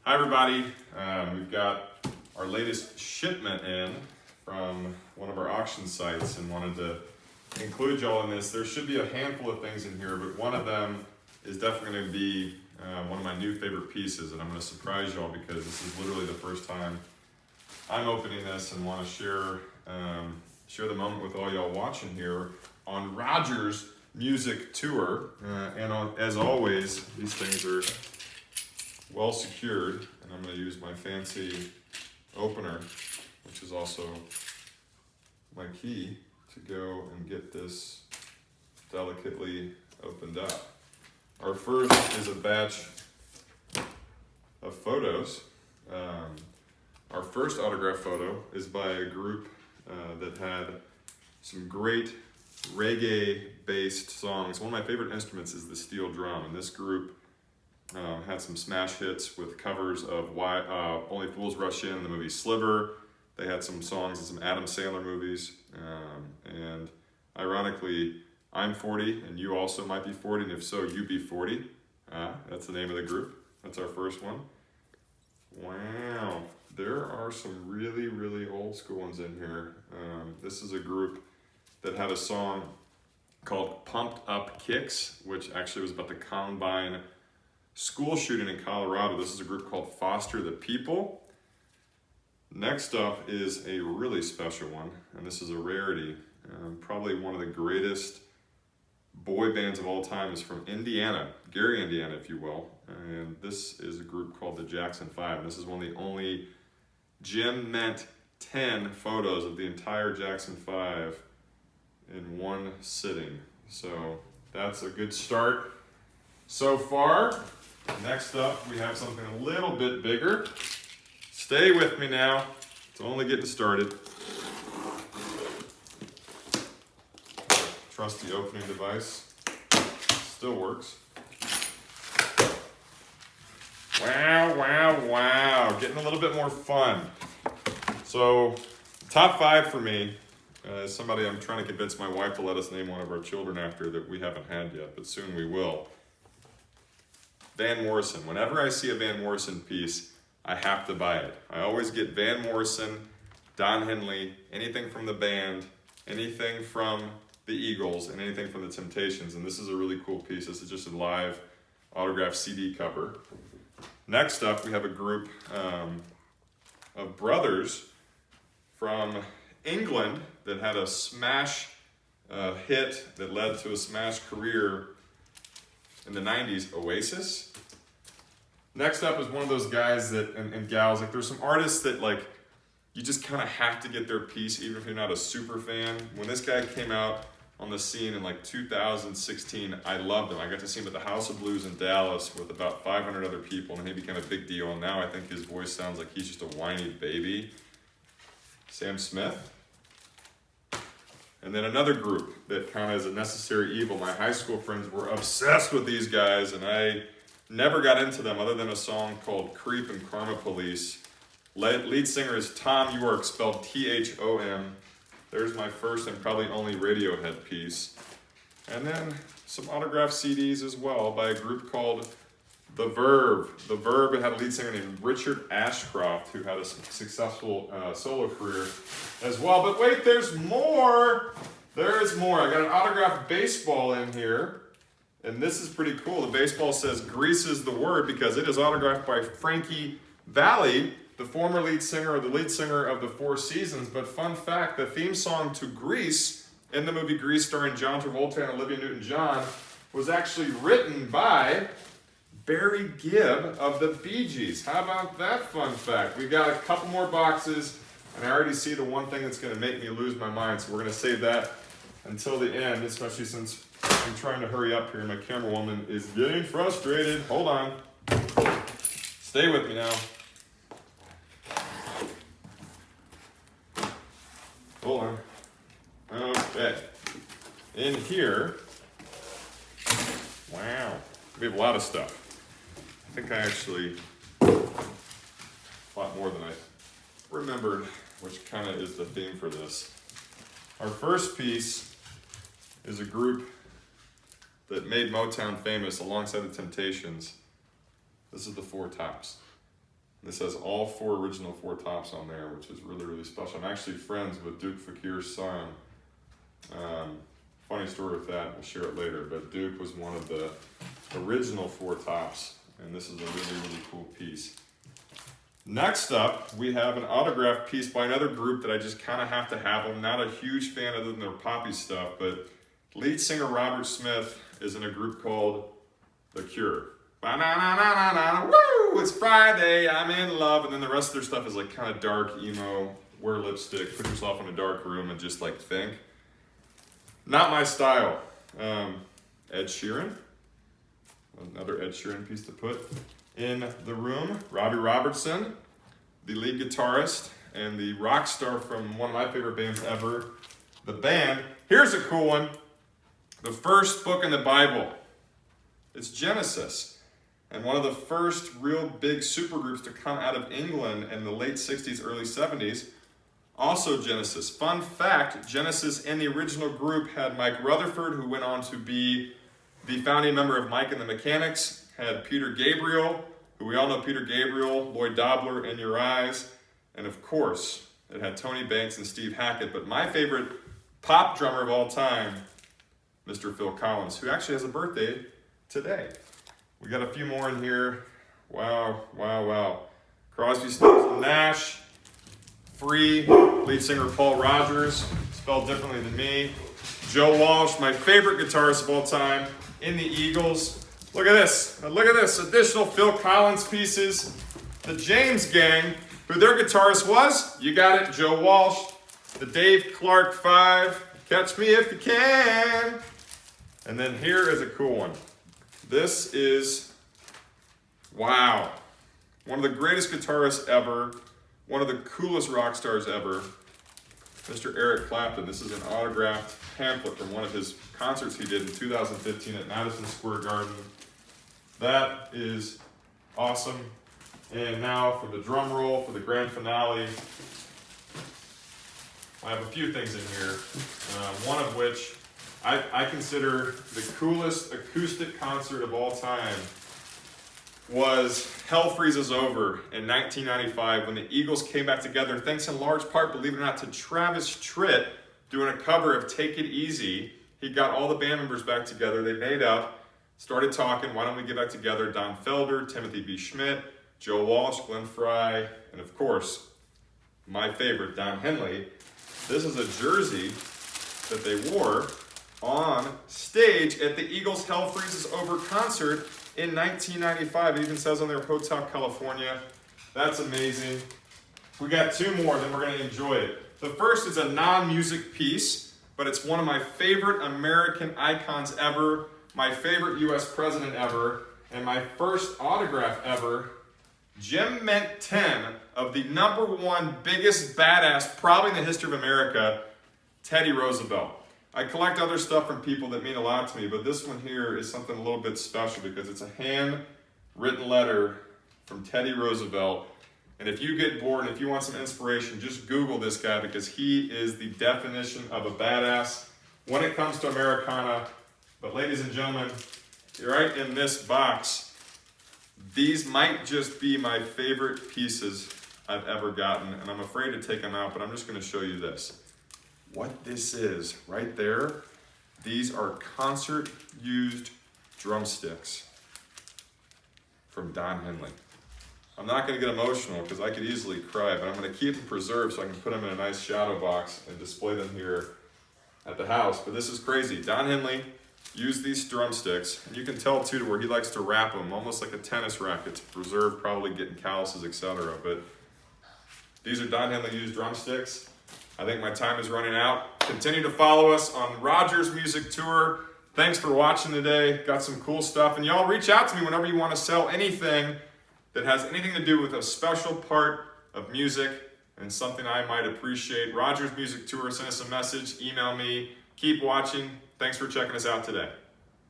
Hi everybody, we've got our latest shipment in from one of our auction sites and wanted to include y'all in this. There should be a handful of things in here, but one of them is definitely going to be one of my new favorite pieces, and I'm going to surprise y'all because this is literally the first time I'm opening this and want to share the moment with all y'all watching here on ROGERS Music Tour. As always, these things are well secured, and I'm going to use my fancy opener, which is also my key, to go and get this delicately opened up. Our first is a batch of photos. Our first autograph photo is by a group that had some great reggae-based songs. One of my favorite instruments is the steel drum, and this group had some smash hits with covers of Only Fools Rush In, the movie Sliver. They had some songs in some Adam Sandler movies. And ironically, I'm 40 and you also might be 40, and if so, you be 40. That's the name of the group. That's our first one. Wow, there are some really, really old school ones in here. This is a group that had a song called Pumped Up Kicks, which actually was about the Columbine school shooting in Colorado. This is a group called Foster the People. Next up is a really special one, and this is a rarity. Probably one of the greatest boy bands of all time is from Indiana, Gary, Indiana, if you will. And this is a group called the Jackson 5. And this is one of the only Jim Ment 10 photos of the entire Jackson 5 in one sitting. So that's a good start so far. Next up, we have something a little bit bigger. Stay with me now. It's only getting started. Trusty opening device. Still works. Wow, wow, wow. Getting a little bit more fun. So, top 5 for me is somebody I'm trying to convince my wife to let us name one of our children after that we haven't had yet, but soon we will. Van Morrison. Whenever I see a Van Morrison piece, I have to buy it. I always get Van Morrison, Don Henley, anything from the band, anything from the Eagles, and anything from the Temptations. And this is a really cool piece. This is just a live autographed CD cover. Next up, we have a group of brothers from England that had a smash hit that led to a smash career in the 90s, Oasis. Next up is one of those guys that, and gals, like there's some artists that like, you just kind of have to get their piece even if you're not a super fan. When this guy came out on the scene in like 2016, I loved him. I got to see him at the House of Blues in Dallas with about 500 other people, and he became a big deal, and now I think his voice sounds like he's just a whiny baby. Sam Smith. And then another group that kind of is a necessary evil. My high school friends were obsessed with these guys, and I never got into them other than a song called Creep and Karma Police. Lead singer is Tom York, spelled T-H-O-M. There's my first and probably only Radiohead piece. And then some autographed CDs as well by a group called The Verve. The Verve had a lead singer named Richard Ashcroft, who had a successful solo career as well. But wait, there's more! There is more. I got an autographed baseball in here. And this is pretty cool. The baseball says Grease is the word because it is autographed by Frankie Valli, the former lead singer or the lead singer of the Four Seasons. But fun fact, the theme song to Grease in the movie Grease starring John Travolta and Olivia Newton-John was actually written by Barry Gibb of the Bee Gees. How about that fun fact? We got a couple more boxes, and I already see the one thing that's going to make me lose my mind, so we're going to save that until the end, especially since I'm trying to hurry up here and my camera woman is getting frustrated. Hold on. Stay with me now. Hold on. Okay. In here, wow, we have a lot of stuff. I think I actually, a lot more than I remembered, which kind of is the theme for this. Our first piece is a group that made Motown famous alongside the Temptations. This is the Four Tops. This has all 4 original 4 tops on there, which is really, really special. I'm actually friends with Duke Fakir's son. Funny story with that, we'll share it later, but Duke was one of the original 4 tops, and this is a really, really cool piece. Next up, we have an autograph piece by another group that I just kind of have to have. I'm not a huge fan other than their poppy stuff, but lead singer Robert Smith is in a group called The Cure. Ba-na-na-na-na-na, woo! It's Friday, I'm in love. And then the rest of their stuff is like kind of dark, emo, wear lipstick, put yourself in a dark room and just like think. Not my style. Ed Sheeran. Another Ed Sheeran piece to put in the room. Robbie Robertson, the lead guitarist and the rock star from one of my favorite bands ever, The Band. Here's a cool one. The first book in the Bible. It's Genesis. And one of the first real big supergroups to come out of England in the late 60s, early 70s. Also Genesis. Fun fact, Genesis in the original group had Mike Rutherford, who went on to be the founding member of Mike and the Mechanics. Had Peter Gabriel, who we all know Peter Gabriel, Lloyd Dobler, In Your Eyes. And of course, it had Tony Banks and Steve Hackett. But my favorite pop drummer of all time, Mr. Phil Collins, who actually has a birthday today. We got a few more in here. Wow, wow, wow. Crosby, Stills, and Nash. Free, lead singer Paul Rogers, spelled differently than me. Joe Walsh, my favorite guitarist of all time, in the Eagles. Look at this, additional Phil Collins pieces. The James Gang, who their guitarist was, you got it, Joe Walsh. The Dave Clark 5, Catch Me If You Can. And then here is a cool one. This is, wow, one of the greatest guitarists ever. One of the coolest rock stars ever, Mr. Eric Clapton. This is an autographed pamphlet from one of his concerts he did in 2015 at Madison Square Garden. That is awesome. And now for the drum roll, for the grand finale, I have a few things in here, one of which I consider the coolest acoustic concert of all time was Hell Freezes Over in 1995 when the Eagles came back together, thanks in large part, believe it or not, to Travis Tritt doing a cover of Take It Easy. He got all the band members back together, they made up, started talking, why don't we get back together? Don Felder, Timothy B. Schmidt, Joe Walsh, Glenn Frey, and of course, my favorite, Don Henley. This is a jersey that they wore on stage at the Eagles' Hell Freezes Over concert in 1995. It even says on their Hotel California. That's amazing. We got 2 more, then we're going to enjoy it. The first is a non-music piece, but it's one of my favorite American icons ever, my favorite U.S. president ever, and my first autograph ever. Jim meant 10 of the #1 biggest badass, probably in the history of America, Teddy Roosevelt. I collect other stuff from people that mean a lot to me, but this one here is something a little bit special because it's a handwritten letter from Teddy Roosevelt. And if you get bored and if you want some inspiration, just Google this guy because he is the definition of a badass when it comes to Americana. But ladies and gentlemen, right in this box, these might just be my favorite pieces I've ever gotten, and I'm afraid to take them out, but I'm just going to show you this. What this is right there, these are concert-used drumsticks from Don Henley. I'm not going to get emotional because I could easily cry, but I'm going to keep them preserved so I can put them in a nice shadow box and display them here at the house. But this is crazy. Don Henley used these drumsticks, and you can tell too to where he likes to wrap them, almost like a tennis racket to preserve probably getting calluses, etc. But these are Don Henley used drumsticks. I think my time is running out. Continue to follow us on ROGERS Music Tour. Thanks for watching today. Got some cool stuff. And y'all reach out to me whenever you want to sell anything that has anything to do with a special part of music and something I might appreciate. ROGERS Music Tour, send us a message, email me. Keep watching. Thanks for checking us out today.